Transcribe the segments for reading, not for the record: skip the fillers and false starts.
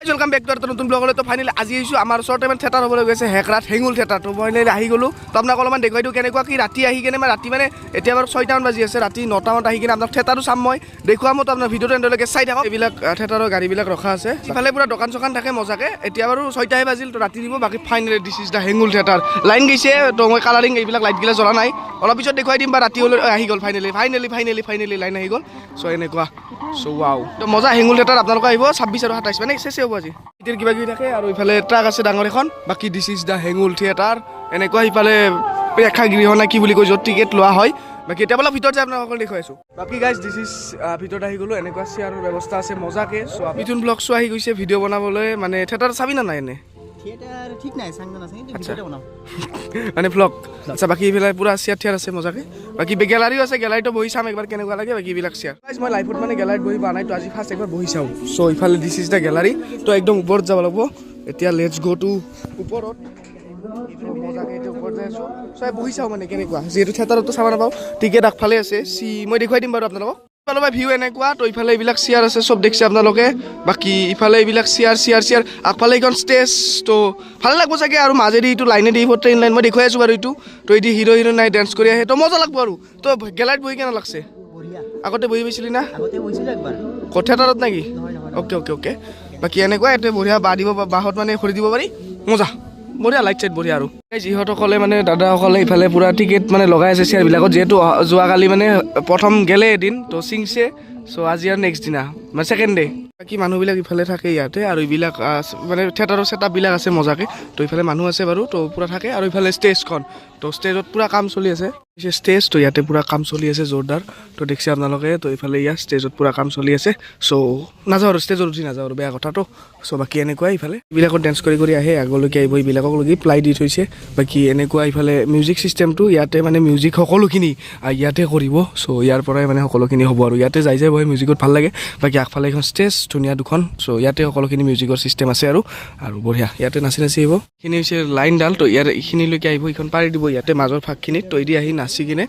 welcome back to R নতুন ব্লগলৈ তো finally আজি আহিছোঁ আমাৰ ওচৰতে মানে থিয়েটাৰ হ'বলৈ গৈছে হেকৰাত হেঙুল থিয়েটাৰ তো ফাইনালি আহি গ'লোঁ তো আপোনাক অলপমান দেখুৱাই দিওঁ কেনেকুৱা কি ৰাতি আহি কেনে মানে ৰাতি মানে এতিয়া বাৰু 6টামান বাজি আছে ৰাতি 9টামানত আহি কিনে আপোনাক থিয়েটাৰটো চাম মই দেখুৱাম তো আপোনাৰ ভিডিঅ'টো এণ্ডলৈকে চাই থাকক এইবিলাক থিয়েটাৰৰ গাড়ীবিলাক ৰখা আছে ইফালে পুৰা দোকান চোকান থাকে মজাকে এতিয়া বাৰু 6টাহে বাজিল তো ৰাতি দিব বাকী finally this is the Hengul theatre line গৈছে তো মই কালাৰিং এইবিলাক লাইটগিলা জ্বলা নাই অলপ পিছত দেখুৱাই দিম বা ৰাতি হ'লে আহি গ'ল ফাইনালি লাইন আহি গ'ল চ' এনেকুৱা চ' ৱাও তো মজা হেঙুল থিয়েটাৰ আপোনালোকে আহিব 26 আৰু 27 মানে চেছে হ'ব আজি এতিয়া কিবা কিবি থাকে আৰু ইফালে ট্ৰাক আছে ডাঙৰ এখন বাকী this is the Hengul theatre এনেকুৱা ইফালে প্ৰেক্ষাগৃহ নে কি বুলি কৈ য'ত টিকেট লোৱা হয় বাকী এতিয়া অলপ ভিতৰত যাই আপোনালোকক দেখুৱাইছোঁ বাকী গাইজ দিছ ইজ ভিতৰত আহি গ'লোঁ এনেকুৱা চেয়াৰৰ ব্যৱস্থা আছে মজাকে চ' মিথুন ব্লগ শ্ব' আহি গৈছে ভিডিঅ' বনাবলৈ মানে থিয়েটাৰ চাবি না নাই এনে মানে ব্লগ আচ্ছা বাকী এইবিলাক পুৰা চেয়াৰ থিয়াৰ আছে মজাকে বাকী গেলাৰীও আছে গেলাৰীটো বহি চাম একবাৰ কেনেকুৱা লাগে বাকী এইবিলাক চেয়াৰ মই লাইফত মানে গেলাৰীত বহি পোৱা নাই তো আজি ফাৰ্ষ্ট একবাৰ বহি চাওঁ চ' ইফালে দিছ ইজ দ্য গেলাৰী তো একদম ওপৰত যাব লাগিব এতিয়া লেটছ গ' টু ওপৰত মজাকে এতিয়া ওপৰত যাই আছোঁ চ' বহি চাওঁ মানে কেনেকুৱা যিহেতু থিয়েটাৰতো চাব নাপাওঁ টিকেট আগফালে আছে মই দেখুৱাই দিম বাৰু আপোনালোকক ইফালে ভিউ এনেকুৱা তো ইফালে এইবিলাক চেয়াৰ আছে চব দেখিছে আপোনালোকে বাকী ইফালে এইবিলাক চেয়াৰ আগফালে এইখন ষ্টেজ তো ভাল লাগিব চাগে আৰু মাজেদি এইটো লাইনেদি ট্ৰেইন লাইন মই দেখুৱাই আছোঁ বাৰু এইটো তো এইদি হিৰ' নাই ডেন্স কৰি আহে তো মজা লাগিব আৰু তো গেলাৰীত বহি কেনে লাগছে আগতে বহি পাইছিলি না থিয়েটাৰত নেকি অ'কে বাকী এনেকুৱা ইয়াতে বঢ়িয়া বাঁহ দিব বাঁহত মানে খৰি দিব পাৰি মজা বঢ়িয়া লাইট চাইট বঢ়িয়া আৰু যিহঁতসকলে মানে দাদাসকলে ইফালে পুৰা টিকেট মানে লগাই আছে চেয়াৰবিলাকত যিহেতু যোৱাকালি মানে প্ৰথম গেলে এদিন তো চিংছে চ' আজি আৰু নেক্সট দিনা মানে ছেকেণ্ড ডে বাকী মানুহবিলাক ইফালে থাকে ইয়াতে আৰু এইবিলাক মানে থিয়েটাৰৰ ছেটআপবিলাক আছে মজাকে তো ইফালে মানুহ আছে বাৰু তো পুৰা থাকে আৰু ইফালে ষ্টেজখন তো ষ্টেজত পুৰা কাম চলি আছে ষ্টেজ তো ইয়াতে পুৰা কাম চলি আছে জোৰদাৰ তো দেখিছে আপোনালোকে তো ইফালে ইয়াত ষ্টেজত পুৰা কাম চলি আছে চ' নাযাওঁ আৰু ষ্টেজত উঠি নাযাওঁ আৰু বেয়া কথাটো চ' বাকী এনেকুৱাই ইফালে এইবিলাকত ডেন্স কৰি আহে আগলৈকে আহিব এইবিলাকক লগি প্লাই দি থৈছে বাকী এনেকুৱা ইফালে মিউজিক ছিষ্টেমটো ইয়াতে মানে মিউজিক সকলোখিনি ইয়াতে কৰিব চ' ইয়াৰ পৰাই মানে সকলোখিনি হ'ব আৰু ইয়াতে যাই বহি মিউজিকত ভাল লাগে বাকী আগফালে এখন ষ্টেজ ধুনীয়া দুখন চ' ইয়াতে সকলোখিনি মিউজিকৰ ছিষ্টেম আছে আৰু বঢ়িয়া ইয়াতে নাচি আহিব এইখিনি হৈছে লাইনডাল তো ইয়াত এইখিনিলৈকে আহিব এইখন পাৰি দিব ইয়াতে মাজৰ ভাগখিনিত তৈ দি আহি নাচি কিনে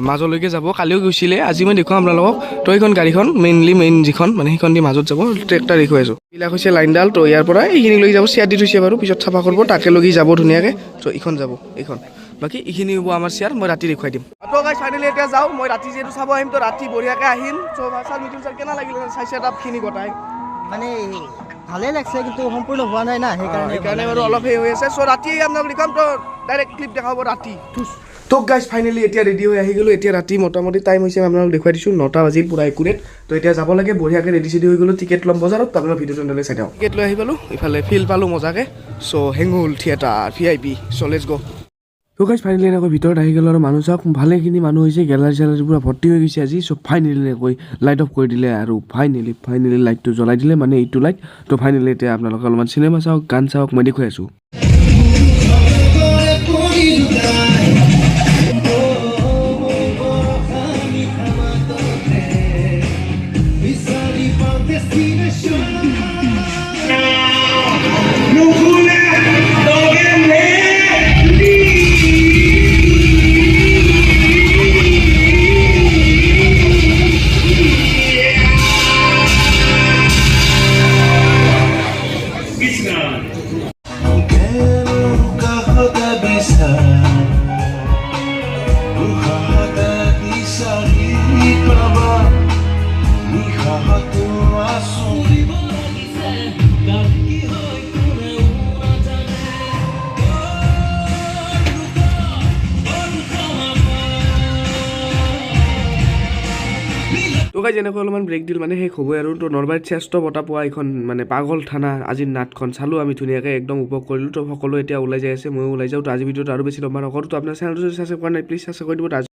মাজলৈকে যাব কালিও গৈছিলে আজি মই দেখুৱাম আপোনালোকক তো এইখন গাড়ীখন মেইন যিখন মানে সেইখন দি মাজত যাব ট্ৰেক্টাৰ দেখুৱাই আছোঁ এইবিলাক হৈছে লাইনডাল তো ইয়াৰ পৰা এইখিনি লৈ যাব চেয়াৰ দি থৈছে বাৰু পিছত চাফা কৰিব তাকে লগি যাব ধুনীয়াকৈ চ' এইখন যাব এইখন বাকী এইখিনি হ'ব আমাৰ চেয়াৰ মই ৰাতি দেখুৱাই দিম তো গাইজ ফাইনেলি এতিয়া যাওঁ মই ৰাতি যিহেতু চাব আহিম তো ৰাতি বঢ়িয়াকৈ আহিম চ' ছাৰ মিথুন ছাৰ কেনে লাগিল চাইছে তাপখিনি গোটাই মানে ভালে লাগছে কিন্তু সম্পূৰ্ণ হোৱা নাই না সেইকাৰণে বাৰু অলপ সেই হৈ আছে চ' ৰাতি আপোনাক দেখাম তো ডাইৰেক্ট ক্লিপ দেখাব ৰাতি তো গাইজ ফাইনেলি এতিয়া ৰেডি হৈ আহি গ'লোঁ এতিয়া ৰাতি মোটামুটি টাইম হৈছে আপোনালোক দেখুৱাই দিছোঁ 9টা বাজিল পুৰা একুৰেট তো এতিয়া যাব লাগে বঢ়িয়াকৈ ৰেডি হৈ গ'লোঁ টিকেট ল'ম বজাৰত আপোনালোক ভিডিঅ'টো এনেদৰে চাই থাকক টিকেট লৈ আহি পালোঁ ইফালে ফিল পালোঁ মজাকৈ চ' হেঙুল থিয়েটাৰ VIP চ' লেটছ গ' তো গাইজ ফাইনেলি এনেকৈ ভিতৰত আহি গ'ল আৰু মানুহ চাওক ভালেখিনি মানুহ হৈছে গেলাৰী চেলাৰী পুৰা ভৰ্তি হৈ গৈছে আজি চ' ফাইনেলি এনেকৈ লাইট অফ কৰি দিলে আৰু ফাইনেলি লাইটটো জ্বলাই দিলে মানে এইটো লাইট তো ফাইনেলি এতিয়া আপোনালোকে অলপমান চিনেমা চাওক গান চাওক মই দেখুৱাই আছোঁ তো গাইজ এনেকৈ অলপমান ব্ৰেক দিল মানে শেষ হ'বই আৰু তো নলবাৰীত শ্ৰেষ্ঠ বঁটা পোৱা এইখন মানে পাগল থানা আজিৰ নাটখন চালোঁ আমি ধুনীয়াকৈ একদম উপভোগ কৰিলোঁ তো সকলো এতিয়া ওলাই যাই আছে ময়ো ওলাই যাওঁ তো আজি ভিডিঅ'টো আৰু বেছি লম্বা নকৰোঁ তো আপোনাৰ চেনেলটো যদি ছাবস্ক্ৰাইব কৰা নাই প্লিজ ছাবস্ক্ৰাইব কৰি দিব